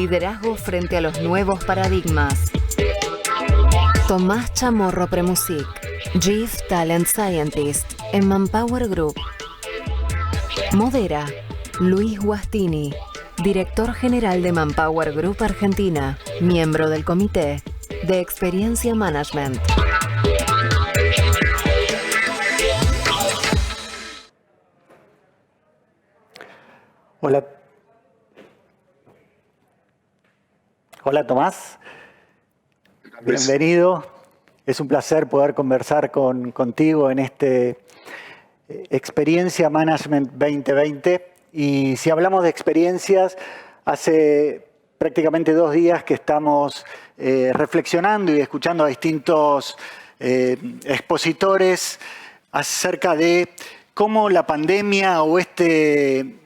Liderazgo frente a los nuevos paradigmas. Tomás Chamorro Premusic, Chief Talent Scientist en Manpower Group. Modera Luis Guastini, Director General de Manpower Group Argentina, miembro del Comité de Experiencia Management. Hola. Hola Tomás. Bienvenido. Es un placer poder conversar contigo en este Experiencia Management 2020. Y si hablamos de experiencias, hace prácticamente 2 días que estamos reflexionando y escuchando a distintos expositores acerca de cómo la pandemia o este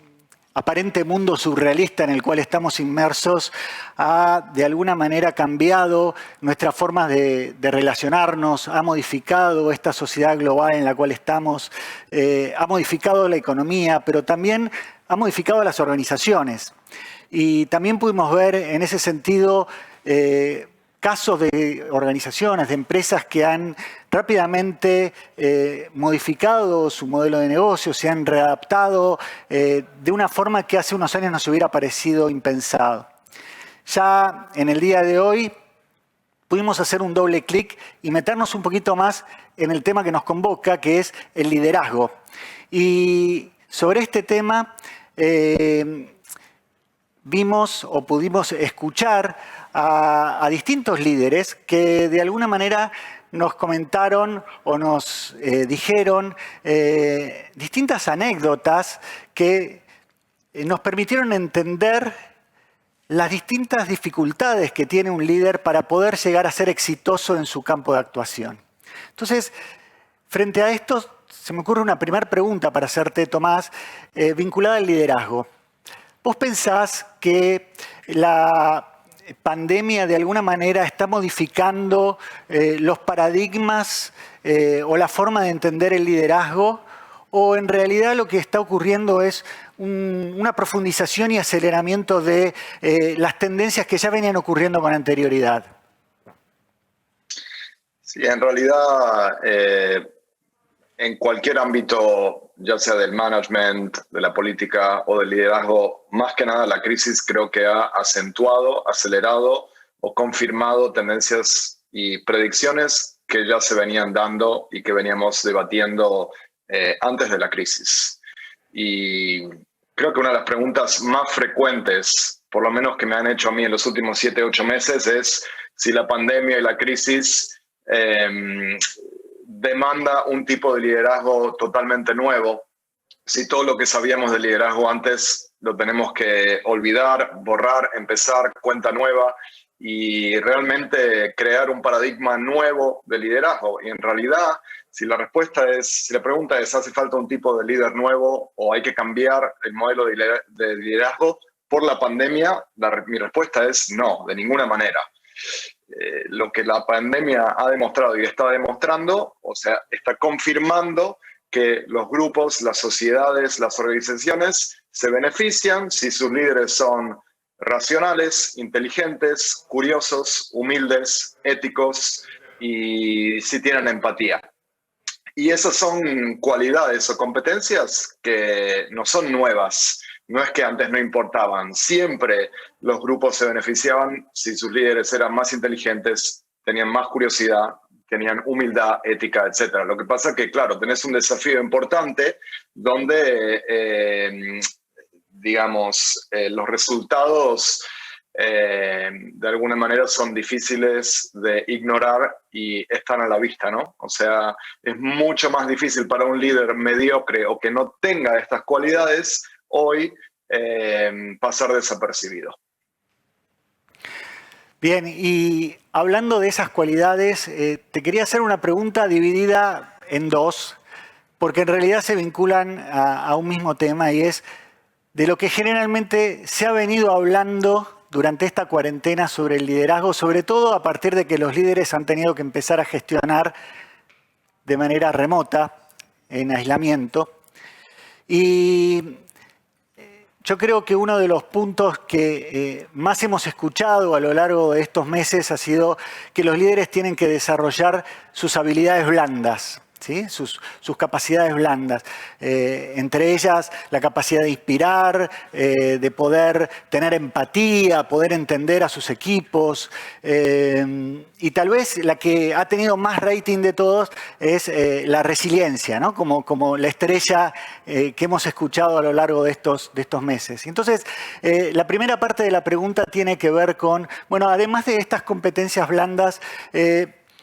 aparente mundo surrealista en el cual estamos inmersos ha de alguna manera cambiado nuestras formas de relacionarnos, ha modificado esta sociedad global en la cual estamos, ha modificado la economía, pero también ha modificado las organizaciones. Y también pudimos ver en ese sentido casos de organizaciones, de empresas que han rápidamente modificado su modelo de negocio, se han readaptado de una forma que hace unos años nos hubiera parecido impensado. Ya en el día de hoy pudimos hacer un doble clic y meternos un poquito más en el tema que nos convoca, que es el liderazgo. Y sobre este tema vimos o pudimos escuchar a distintos líderes que de alguna manera nos comentaron o nos dijeron distintas anécdotas que nos permitieron entender las distintas dificultades que tiene un líder para poder llegar a ser exitoso en su campo de actuación. Entonces, frente a esto, se me ocurre una primera pregunta para hacerte, Tomás, vinculada al liderazgo. ¿Vos pensás que la pandemia de alguna manera está modificando los paradigmas o la forma de entender el liderazgo? ¿O en realidad lo que está ocurriendo es una profundización y aceleramiento de las tendencias que ya venían ocurriendo con anterioridad? Sí, en realidad en cualquier ámbito, ya sea del management, de la política o del liderazgo, más que nada la crisis creo que ha acentuado, acelerado o confirmado tendencias y predicciones que ya se venían dando y que veníamos debatiendo antes de la crisis. Y creo que una de las preguntas más frecuentes, por lo menos que me han hecho a mí en los últimos 7, 8 meses, es si la pandemia y la crisis demanda un tipo de liderazgo totalmente nuevo, si todo lo que sabíamos de liderazgo antes lo tenemos que olvidar, borrar, empezar cuenta nueva y realmente crear un paradigma nuevo de liderazgo. Y en realidad, si la pregunta es ¿hace falta un tipo de líder nuevo o hay que cambiar el modelo de liderazgo por la pandemia? Mi respuesta es no, de ninguna manera. Lo que la pandemia ha demostrado y está demostrando, o sea, está confirmando que los grupos, las sociedades, las organizaciones se benefician si sus líderes son racionales, inteligentes, curiosos, humildes, éticos y si tienen empatía. Y esas son cualidades o competencias que no son nuevas. No es que antes no importaban. Siempre los grupos se beneficiaban si sus líderes eran más inteligentes, tenían más curiosidad, tenían humildad, ética, etc. Lo que pasa es que, claro, tenés un desafío importante donde, los resultados de alguna manera son difíciles de ignorar y están a la vista, ¿no? O sea, es mucho más difícil para un líder mediocre o que no tenga estas cualidades hoy pasar desapercibido. Bien, y hablando de esas cualidades, te quería hacer una pregunta dividida en 2, porque en realidad se vinculan a un mismo tema y es de lo que generalmente se ha venido hablando durante esta cuarentena sobre el liderazgo, sobre todo a partir de que los líderes han tenido que empezar a gestionar de manera remota, en aislamiento. Y Yo creo que uno de los puntos que más hemos escuchado a lo largo de estos meses ha sido que los líderes tienen que desarrollar sus habilidades blandas, ¿sí? Sus capacidades blandas. Entre ellas la capacidad de inspirar, de poder tener empatía, poder entender a sus equipos. Y tal vez la que ha tenido más rating de todos es la resiliencia, ¿no? Como la estrella que hemos escuchado a lo largo de estos meses. Entonces, la primera parte de la pregunta tiene que ver con, bueno, además de estas competencias blandas,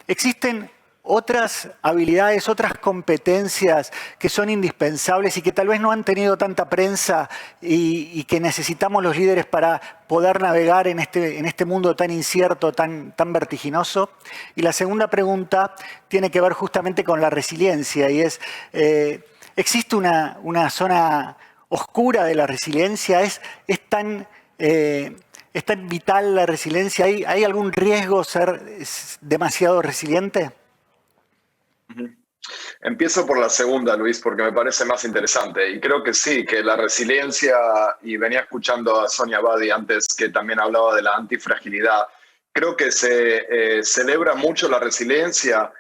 existen otras habilidades, otras competencias que son indispensables y que tal vez no han tenido tanta prensa y que necesitamos los líderes para poder navegar en este mundo tan incierto, tan vertiginoso. Y la segunda pregunta tiene que ver justamente con la resiliencia y es, ¿existe una zona oscura de la resiliencia? ¿Es tan vital la resiliencia? ¿Hay algún riesgo ser demasiado resiliente? Empiezo por la segunda, Luis, porque me parece más interesante. Y creo que sí, que la resiliencia, y venía escuchando a Sonia Abadi antes, que también hablaba de la antifragilidad, creo que se celebra mucho la resiliencia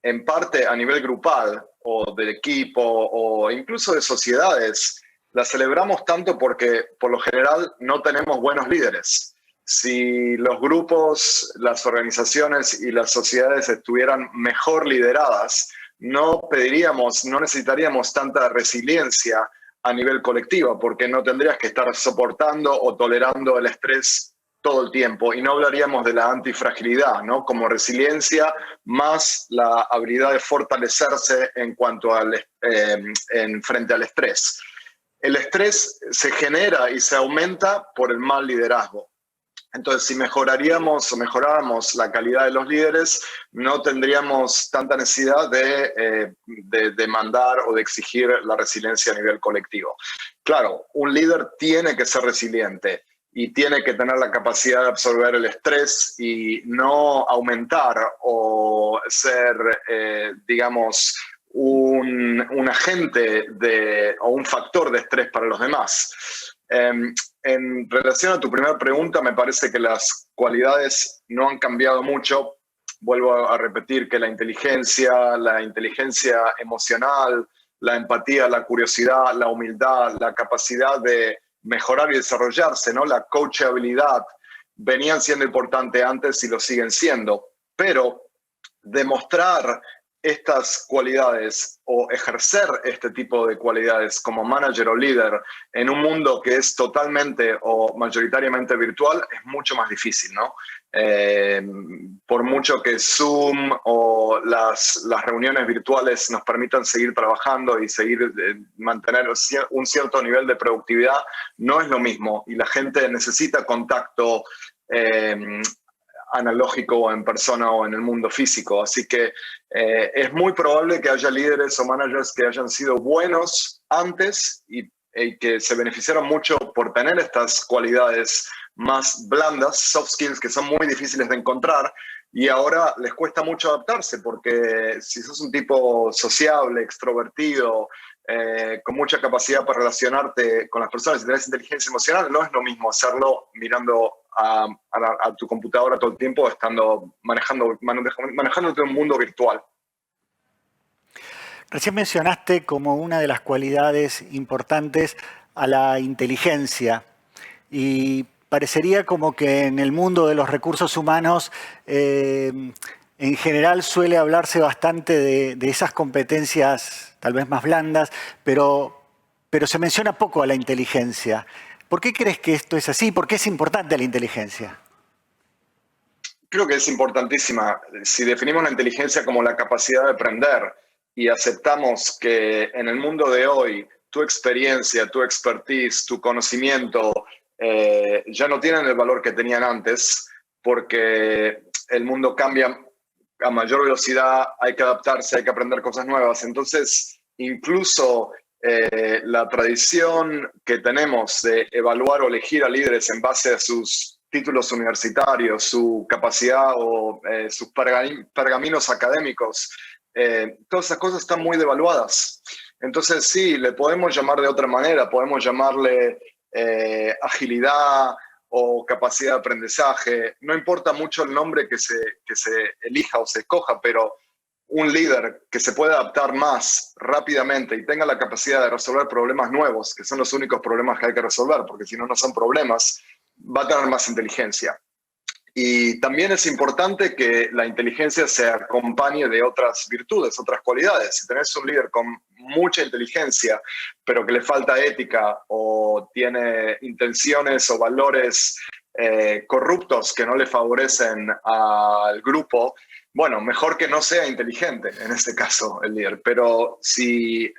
en parte a nivel grupal o del equipo o incluso de sociedades. La celebramos tanto porque por lo general no tenemos buenos líderes. Si los grupos, las organizaciones y las sociedades estuvieran mejor lideradas, no necesitaríamos tanta resiliencia a nivel colectivo, porque no tendrías que estar soportando o tolerando el estrés todo el tiempo. Y no hablaríamos de la antifragilidad, ¿no? Como resiliencia más la habilidad de fortalecerse en cuanto frente al estrés. El estrés se genera y se aumenta por el mal liderazgo. Entonces, si mejoráramos la calidad de los líderes, no tendríamos tanta necesidad de demandar o de exigir la resiliencia a nivel colectivo. Claro, un líder tiene que ser resiliente y tiene que tener la capacidad de absorber el estrés y no aumentar o ser, digamos, un agente o un factor de estrés para los demás. En relación a tu primera pregunta, me parece que las cualidades no han cambiado mucho. Vuelvo a repetir que la inteligencia emocional, la empatía, la curiosidad, la humildad, la capacidad de mejorar y desarrollarse, ¿no? La coachabilidad, venían siendo importantes antes y lo siguen siendo. Pero demostrar estas cualidades o ejercer este tipo de cualidades como manager o líder en un mundo que es totalmente o mayoritariamente virtual es mucho más difícil, ¿no? Por mucho que Zoom o las reuniones virtuales nos permitan seguir trabajando y seguir mantener un cierto nivel de productividad, no es lo mismo y la gente necesita contacto analógico o en persona o en el mundo físico. Así que es muy probable que haya líderes o managers que hayan sido buenos antes y que se beneficiaron mucho por tener estas cualidades más blandas, soft skills, que son muy difíciles de encontrar y ahora les cuesta mucho adaptarse porque si sos un tipo sociable, extrovertido, con mucha capacidad para relacionarte con las personas y tenés inteligencia emocional, no es lo mismo hacerlo mirando a tu computadora todo el tiempo, estando manejándote en un mundo virtual. Recién mencionaste como una de las cualidades importantes a la inteligencia y parecería como que en el mundo de los recursos humanos en general suele hablarse bastante de esas competencias tal vez más blandas, pero se menciona poco a la inteligencia. ¿Por qué crees que esto es así? ¿Por qué es importante la inteligencia? Creo que es importantísima. Si definimos la inteligencia como la capacidad de aprender y aceptamos que en el mundo de hoy tu experiencia, tu expertise, tu conocimiento ya no tienen el valor que tenían antes porque el mundo cambia a mayor velocidad, hay que adaptarse, hay que aprender cosas nuevas. Entonces, incluso la tradición que tenemos de evaluar o elegir a líderes en base a sus títulos universitarios, su capacidad o sus pergaminos académicos, todas esas cosas están muy devaluadas. Entonces sí, le podemos llamar de otra manera, podemos llamarle agilidad o capacidad de aprendizaje. No importa mucho el nombre que se elija o se escoja, pero un líder que se pueda adaptar más rápidamente y tenga la capacidad de resolver problemas nuevos, que son los únicos problemas que hay que resolver, porque si no, no son problemas, va a tener más inteligencia. Y también es importante que la inteligencia se acompañe de otras virtudes, otras cualidades. Si tenés un líder con mucha inteligencia, pero que le falta ética o tiene intenciones o valores corruptos que no le favorecen al grupo, bueno, mejor que no sea inteligente, en este caso, el líder. Pero si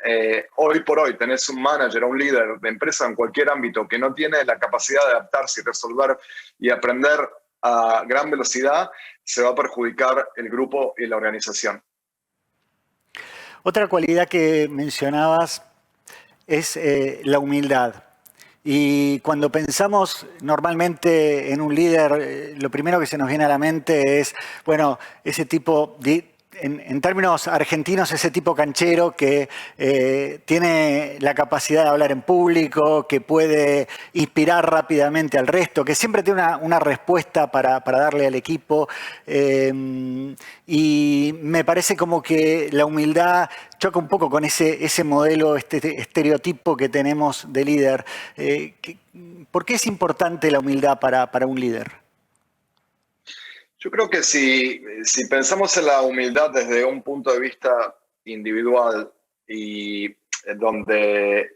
hoy por hoy tenés un manager o un líder de empresa en cualquier ámbito que no tiene la capacidad de adaptarse y resolver y aprender a gran velocidad, se va a perjudicar el grupo y la organización. Otra cualidad que mencionabas es la humildad. Y cuando pensamos normalmente en un líder, lo primero que se nos viene a la mente es, bueno, ese tipo de... En términos argentinos, ese tipo canchero que tiene la capacidad de hablar en público, que puede inspirar rápidamente al resto, que siempre tiene una respuesta para darle al equipo. Y me parece como que la humildad choca un poco con ese modelo, este estereotipo que tenemos de líder. ¿Por qué es importante la humildad para un líder? Yo creo que si pensamos en la humildad desde un punto de vista individual y donde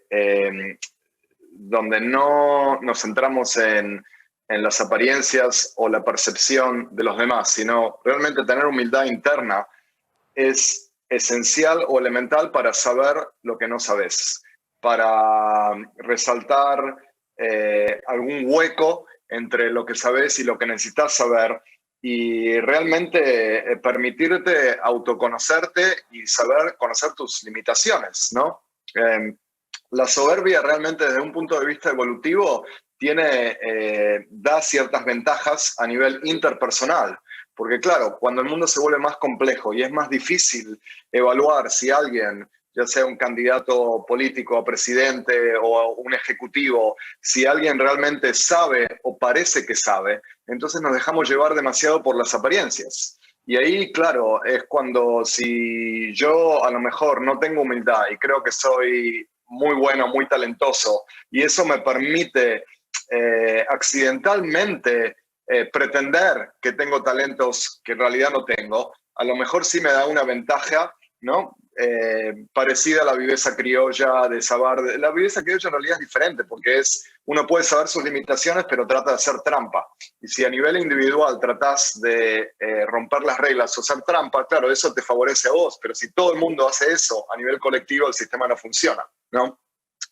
no nos centramos en las apariencias o la percepción de los demás, sino realmente tener humildad interna es esencial o elemental para saber lo que no sabes, para resaltar algún hueco entre lo que sabes y lo que necesitas saber, y realmente permitirte autoconocerte y saber conocer tus limitaciones, ¿no? La soberbia realmente desde un punto de vista evolutivo da ciertas ventajas a nivel interpersonal, porque claro, cuando el mundo se vuelve más complejo y es más difícil evaluar si alguien, ya sea un candidato político a presidente o un ejecutivo, si alguien realmente sabe o parece que sabe, entonces nos dejamos llevar demasiado por las apariencias. Y ahí, claro, es cuando si yo a lo mejor no tengo humildad y creo que soy muy bueno, muy talentoso, y eso me permite accidentalmente pretender que tengo talentos que en realidad no tengo, a lo mejor sí me da una ventaja, ¿no? Parecida a la viveza criolla de saber. La viveza criolla en realidad es diferente porque uno puede saber sus limitaciones, pero trata de hacer trampa. Y si a nivel individual tratás de romper las reglas o hacer trampa, claro, eso te favorece a vos, pero si todo el mundo hace eso a nivel colectivo, el sistema no funciona, ¿no?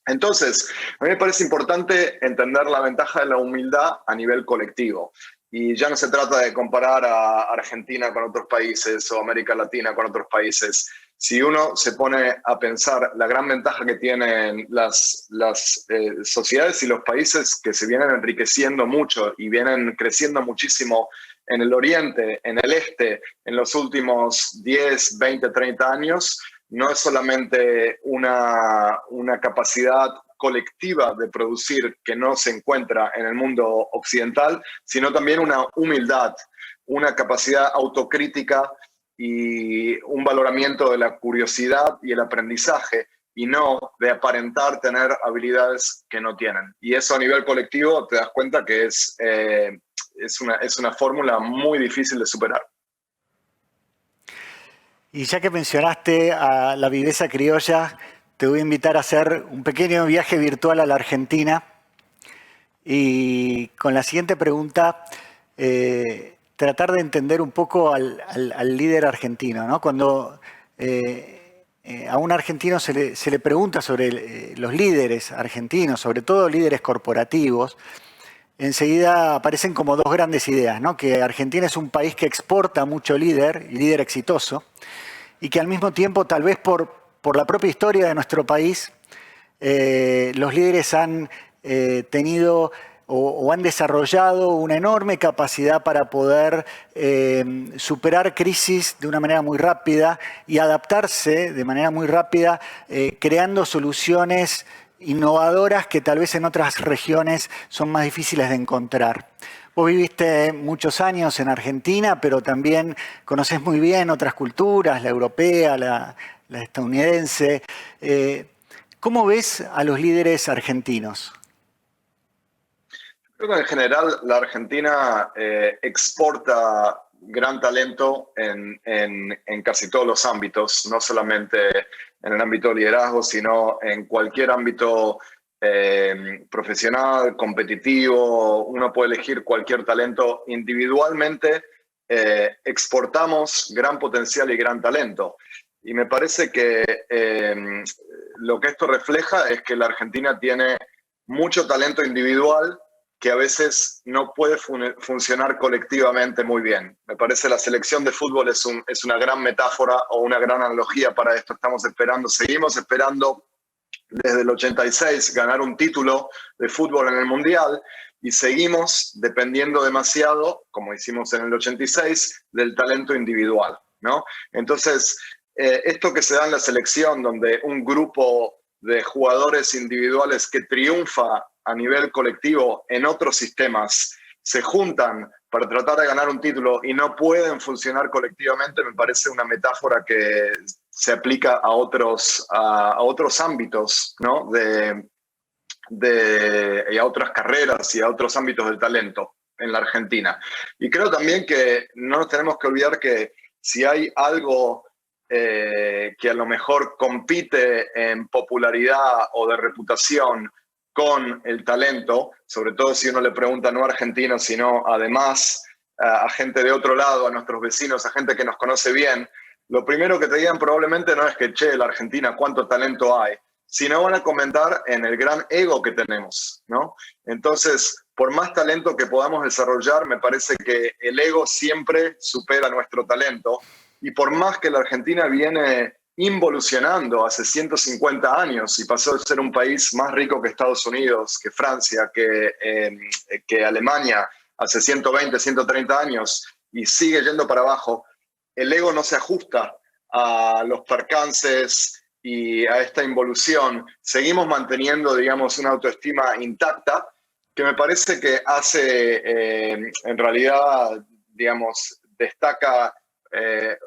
Entonces, a mí me parece importante entender la ventaja de la humildad a nivel colectivo. Y ya no se trata de comparar a Argentina con otros países o América Latina con otros países. Si uno se pone a pensar la gran ventaja que tienen las sociedades y los países que se vienen enriqueciendo mucho y vienen creciendo muchísimo en el oriente, en el este, en los últimos 10, 20, 30 años, no es solamente una capacidad colectiva de producir que no se encuentra en el mundo occidental, sino también una humildad, una capacidad autocrítica y un valoramiento de la curiosidad y el aprendizaje, y no de aparentar tener habilidades que no tienen. Y eso a nivel colectivo te das cuenta que es una fórmula muy difícil de superar. Y ya que mencionaste a la viveza criolla, te voy a invitar a hacer un pequeño viaje virtual a la Argentina y con la siguiente pregunta tratar de entender un poco al líder argentino, ¿no? Cuando a un argentino se le pregunta sobre los líderes argentinos, sobre todo líderes corporativos, enseguida aparecen como dos grandes ideas, ¿no? Que Argentina es un país que exporta mucho líder y líder exitoso, y que al mismo tiempo, tal vez por la propia historia de nuestro país, los líderes han tenido o han desarrollado una enorme capacidad para poder superar crisis de una manera muy rápida y adaptarse de manera muy rápida, creando soluciones innovadoras que tal vez en otras regiones son más difíciles de encontrar. Vos viviste muchos años en Argentina, pero también conocés muy bien otras culturas, la europea, la estadounidense. ¿Cómo ves a los líderes argentinos? Creo que en general la Argentina exporta gran talento en casi todos los ámbitos, no solamente en el ámbito de liderazgo, sino en cualquier ámbito profesional, competitivo. Uno puede elegir cualquier talento individualmente. Exportamos gran potencial y gran talento. Y me parece que lo que esto refleja es que la Argentina tiene mucho talento individual que a veces no puede funcionar colectivamente muy bien. Me parece la selección de fútbol es una gran metáfora o una gran analogía para esto. Seguimos esperando desde el 86 ganar un título de fútbol en el Mundial y seguimos dependiendo demasiado, como hicimos en el 86, del talento individual, ¿no? Entonces, esto que se da en la selección, donde un grupo de jugadores individuales que triunfa a nivel colectivo en otros sistemas se juntan para tratar de ganar un título y no pueden funcionar colectivamente, me parece una metáfora que se aplica a otros ámbitos, ¿no? Y a otras carreras y a otros ámbitos del talento en la Argentina. Y creo también que no nos tenemos que olvidar que si hay algo que a lo mejor compite en popularidad o de reputación con el talento, sobre todo si uno le pregunta no a argentinos, sino además a gente de otro lado, a nuestros vecinos, a gente que nos conoce bien, lo primero que te digan probablemente no es que, che, la Argentina, cuánto talento hay, sino van a comentar en el gran ego que tenemos, ¿no? Entonces, por más talento que podamos desarrollar, me parece que el ego siempre supera nuestro talento. Y por más que la Argentina viene involucionando hace 150 años y pasó de ser un país más rico que Estados Unidos, que Francia, que Alemania, hace 120, 130 años, y sigue yendo para abajo, el ego no se ajusta a los percances y a esta involución. Seguimos manteniendo, digamos, una autoestima intacta que me parece que hace, en realidad, digamos, destaca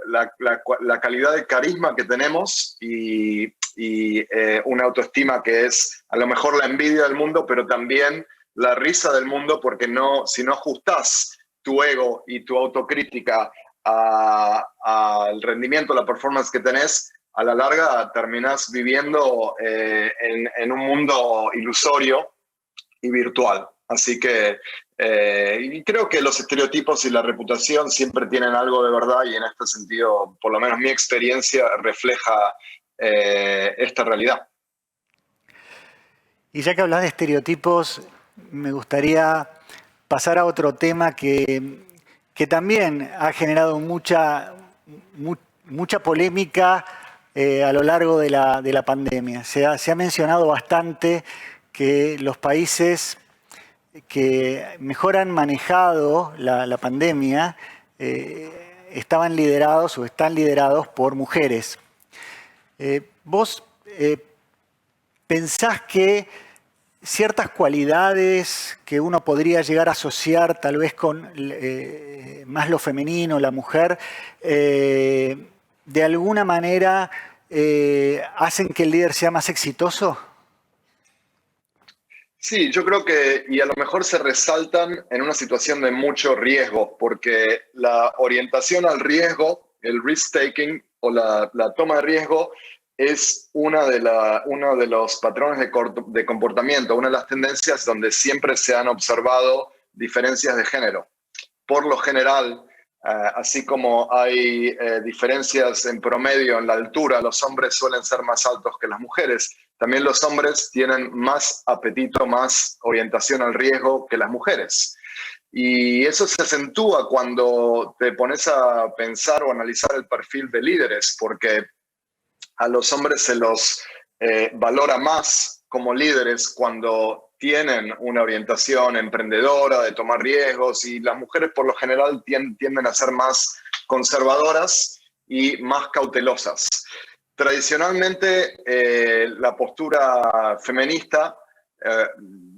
la calidad de carisma que tenemos y una autoestima que es a lo mejor la envidia del mundo, pero también la risa del mundo, porque si no ajustás tu ego y tu autocrítica al rendimiento, la performance que tenés, a la larga terminás viviendo en un mundo ilusorio y virtual. Así que creo que los estereotipos y la reputación siempre tienen algo de verdad y en este sentido, por lo menos mi experiencia refleja esta realidad. Y ya que hablas de estereotipos, me gustaría pasar a otro tema que también ha generado mucha polémica a lo largo de la pandemia. Se ha mencionado bastante que los países que mejor han manejado la pandemia estaban liderados o están liderados por mujeres. ¿Vos pensás que ciertas cualidades que uno podría llegar a asociar tal vez con más lo femenino, la mujer, de alguna manera hacen que el líder sea más exitoso? Sí, yo creo que, y a lo mejor se resaltan en una situación de mucho riesgo, porque la orientación al riesgo, el risk-taking o la toma de riesgo, es uno de los patrones de comportamiento, una de las tendencias donde siempre se han observado diferencias de género. Por lo general, así como hay diferencias en promedio en la altura, los hombres suelen ser más altos que las mujeres. También los hombres tienen más apetito, más orientación al riesgo que las mujeres. Y eso se acentúa cuando te pones a pensar o analizar el perfil de líderes, porque a los hombres se los valora más como líderes cuando tienen una orientación emprendedora, de tomar riesgos, y las mujeres por lo general tienden a ser más conservadoras y más cautelosas. Tradicionalmente, la postura feminista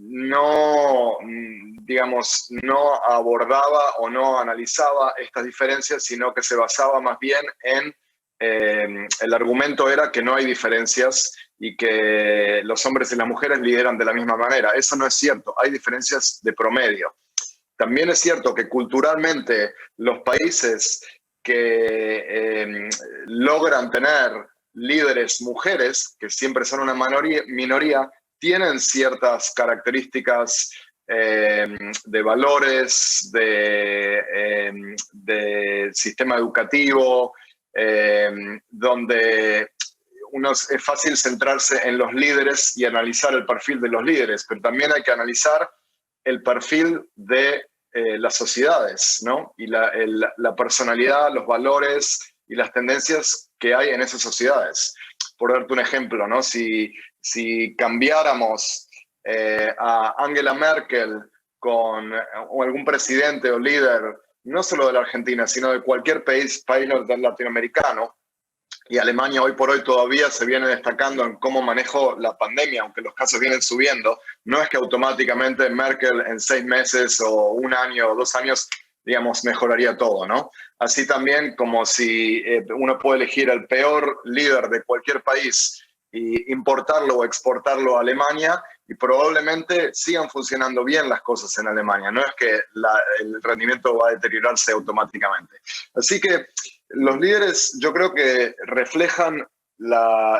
no, digamos, no abordaba o no analizaba estas diferencias, sino que se basaba más bien en, el argumento era que no hay diferencias y que los hombres y las mujeres lideran de la misma manera. Eso no es cierto, hay diferencias de promedio. También es cierto que culturalmente los países que logran tener líderes mujeres, que siempre son una minoría, tienen ciertas características de valores, de sistema educativo, donde es fácil centrarse en los líderes y analizar el perfil de los líderes, pero también hay que analizar el perfil de las sociedades, ¿no? Y la personalidad, los valores y las tendencias que hay en esas sociedades. Por darte un ejemplo, ¿no? Si cambiáramos a Angela Merkel con algún presidente o líder, no solo de la Argentina, sino de cualquier país latinoamericano, y Alemania hoy por hoy todavía se viene destacando en cómo manejó la pandemia, aunque los casos vienen subiendo, no es que automáticamente Merkel en 6 meses o 1 año o 2 años, digamos, mejoraría todo, ¿no? Así también como si uno puede elegir el peor líder de cualquier país y importarlo o exportarlo a Alemania y probablemente sigan funcionando bien las cosas en Alemania. No es que el rendimiento va a deteriorarse automáticamente. Así que los líderes yo creo que reflejan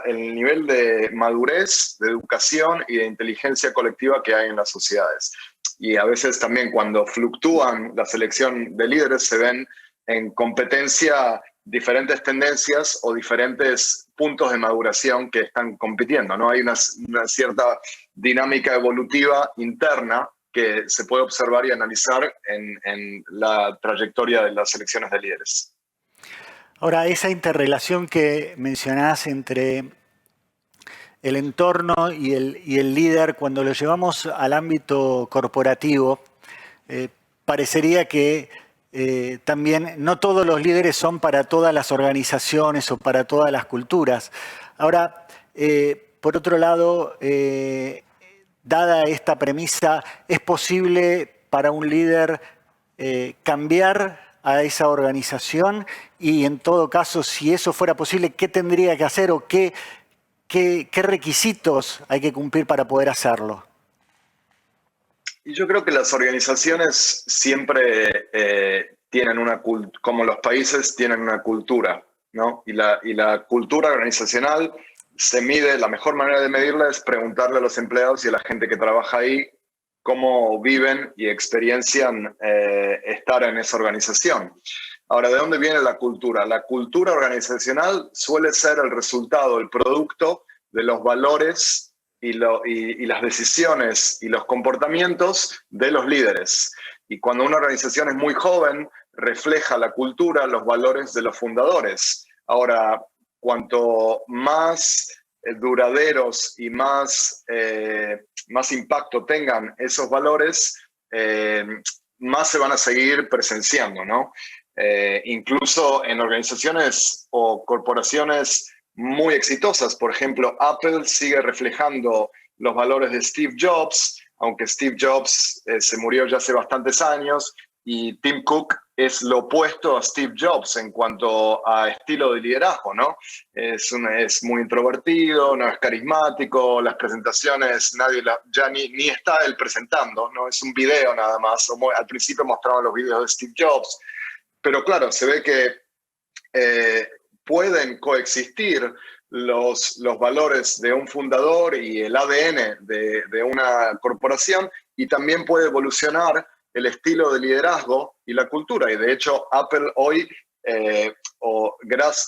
el nivel de madurez, de educación y de inteligencia colectiva que hay en las sociedades. Y a veces también cuando fluctúan la selección de líderes se ven en competencia diferentes tendencias o diferentes puntos de maduración que están compitiendo, ¿no? Hay una cierta dinámica evolutiva interna que se puede observar y analizar en la trayectoria de las selecciones de líderes. Ahora, esa interrelación que mencionás entre el entorno y el líder, cuando lo llevamos al ámbito corporativo, parecería que también no todos los líderes son para todas las organizaciones o para todas las culturas. Ahora, por otro lado, dada esta premisa, ¿es posible para un líder cambiar a esa organización? Y en todo caso, si eso fuera posible, ¿qué tendría que hacer o qué requisitos hay que cumplir para poder hacerlo? Y yo creo que las organizaciones siempre tienen como los países tienen una cultura, ¿no? Y la cultura organizacional se mide, la mejor manera de medirla es preguntarle a los empleados y a la gente que trabaja ahí cómo viven y experiencian estar en esa organización. Ahora, ¿de dónde viene la cultura? La cultura organizacional suele ser el resultado, el producto de los valores y las decisiones y los comportamientos de los líderes. Y cuando una organización es muy joven, refleja la cultura, los valores de los fundadores. Ahora, cuanto más duraderos y más impacto tengan esos valores, más se van a seguir presenciando, ¿no? Incluso en organizaciones o corporaciones muy exitosas. Por ejemplo, Apple sigue reflejando los valores de Steve Jobs, aunque Steve Jobs se murió ya hace bastantes años, y Tim Cook es lo opuesto a Steve Jobs en cuanto a estilo de liderazgo, ¿no? Es muy introvertido, no es carismático, las presentaciones ya ni está él presentando, ¿no? Es un video nada más. Al principio mostraba los videos de Steve Jobs, pero claro, se ve que pueden coexistir los valores de un fundador y el ADN de una corporación, y también puede evolucionar el estilo de liderazgo y la cultura. Y de hecho, Apple hoy,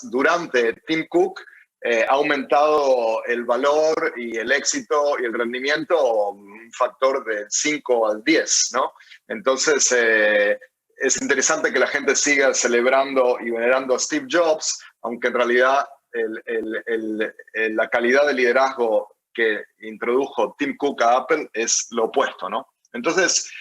durante Tim Cook, ha aumentado el valor y el éxito y el rendimiento un factor de 5 al 10, ¿no? Entonces, es interesante que la gente siga celebrando y venerando a Steve Jobs, aunque en realidad la calidad de liderazgo que introdujo Tim Cook a Apple es lo opuesto, ¿no? Entonces,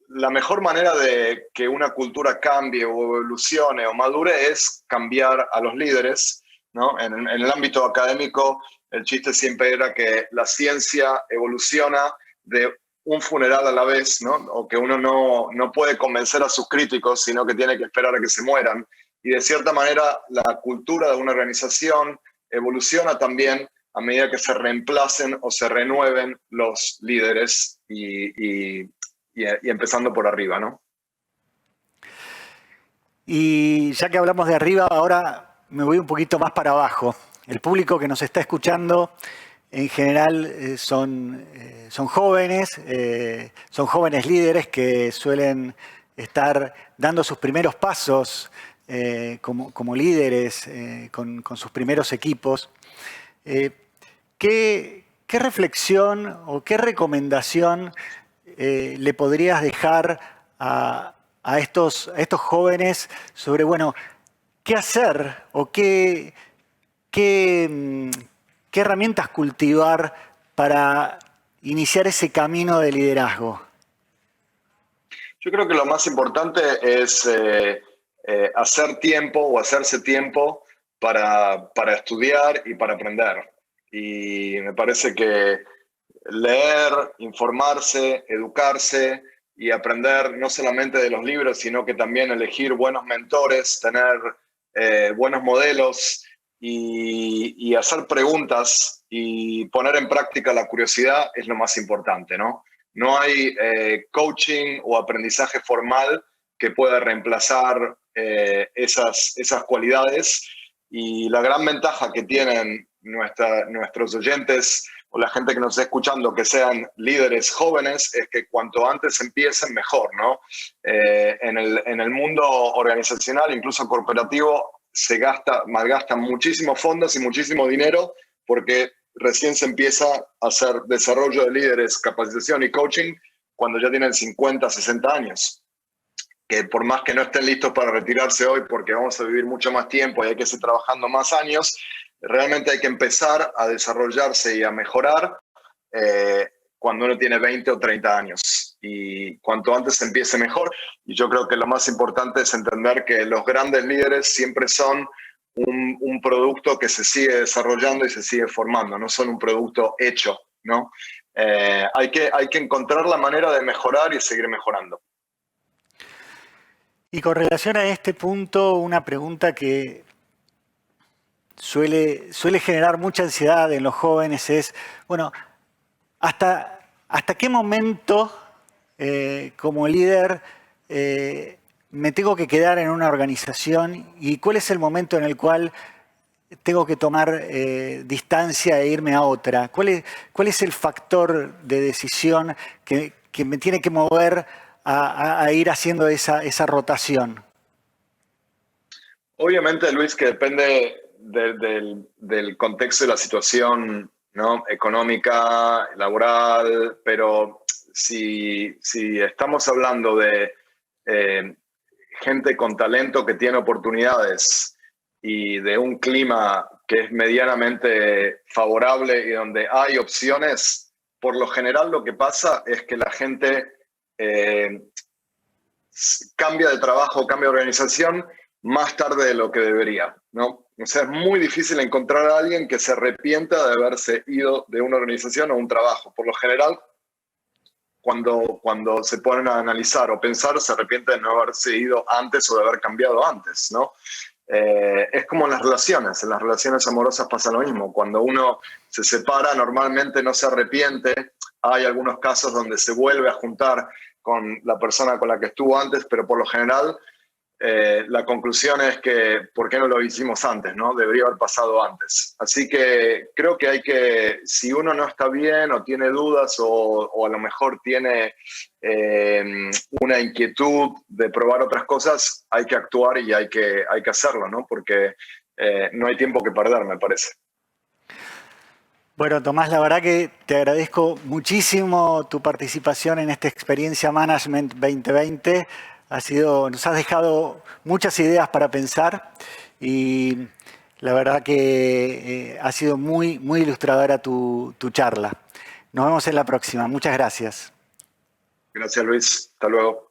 la mejor manera de que una cultura cambie o evolucione o madure es cambiar a los líderes ¿no? En el ámbito académico, el chiste siempre era que la ciencia evoluciona de un funeral a la vez, ¿no? O que uno no puede convencer a sus críticos, sino que tiene que esperar a que se mueran. Y de cierta manera, la cultura de una organización evoluciona también a medida que se reemplacen o se renueven los líderes y empezando por arriba, ¿no? Y ya que hablamos de arriba, ahora me voy un poquito más para abajo. El público que nos está escuchando en general son jóvenes líderes que suelen estar dando sus primeros pasos como líderes con sus primeros equipos. ¿Qué reflexión o qué recomendación le podrías dejar a estos jóvenes sobre, bueno, qué hacer o qué herramientas cultivar para iniciar ese camino de liderazgo? Yo creo que lo más importante es hacer tiempo o hacerse tiempo para estudiar y para aprender. Y me parece que leer, informarse, educarse y aprender no solamente de los libros, sino que también elegir buenos mentores, tener buenos modelos y hacer preguntas y poner en práctica la curiosidad es lo más importante, ¿no? No hay coaching o aprendizaje formal que pueda reemplazar esas cualidades, y la gran ventaja que tienen nuestros oyentes o la gente que nos está escuchando que sean líderes jóvenes es que cuanto antes empiecen mejor, ¿no? En el mundo organizacional, incluso corporativo, malgastan muchísimos fondos y muchísimo dinero porque recién se empieza a hacer desarrollo de líderes, capacitación y coaching cuando ya tienen 50, 60 años. Que por más que no estén listos para retirarse hoy porque vamos a vivir mucho más tiempo y hay que seguir trabajando más años, realmente hay que empezar a desarrollarse y a mejorar cuando uno tiene 20 o 30 años. Y cuanto antes empiece mejor. Y yo creo que lo más importante es entender que los grandes líderes siempre son un producto que se sigue desarrollando y se sigue formando, no son un producto hecho, ¿no? Hay que encontrar la manera de mejorar y seguir mejorando. Y con relación a este punto, una pregunta que suele generar mucha ansiedad en los jóvenes es, bueno, ¿hasta qué momento como líder me tengo que quedar en una organización y cuál es el momento en el cual tengo que tomar distancia e irme a otra? ¿Cuál es el factor de decisión que me tiene que mover a ir haciendo esa rotación? Obviamente, Luis, que depende del contexto de la situación, ¿no? Económica, laboral, pero si estamos hablando de gente con talento que tiene oportunidades y de un clima que es medianamente favorable y donde hay opciones, por lo general lo que pasa es que la gente cambia de trabajo, cambia de organización más tarde de lo que debería, ¿no? O sea, es muy difícil encontrar a alguien que se arrepienta de haberse ido de una organización o un trabajo. Por lo general, cuando se ponen a analizar o pensar, se arrepienten de no haberse ido antes o de haber cambiado antes, ¿no? Es como en las relaciones amorosas pasa lo mismo. Cuando uno se separa, normalmente no se arrepiente. Hay algunos casos donde se vuelve a juntar con la persona con la que estuvo antes, pero por lo general la conclusión es que ¿por qué no lo hicimos antes, no? Debería haber pasado antes. Así que creo que si uno no está bien o tiene dudas o a lo mejor tiene una inquietud de probar otras cosas, hay que actuar y hay que hacerlo, ¿no? Porque no hay tiempo que perder, me parece. Bueno, Tomás, la verdad que te agradezco muchísimo tu participación en esta experiencia Management 2020. Nos has dejado muchas ideas para pensar y la verdad que ha sido muy, muy ilustradora tu charla. Nos vemos en la próxima. Muchas gracias. Gracias, Luis. Hasta luego.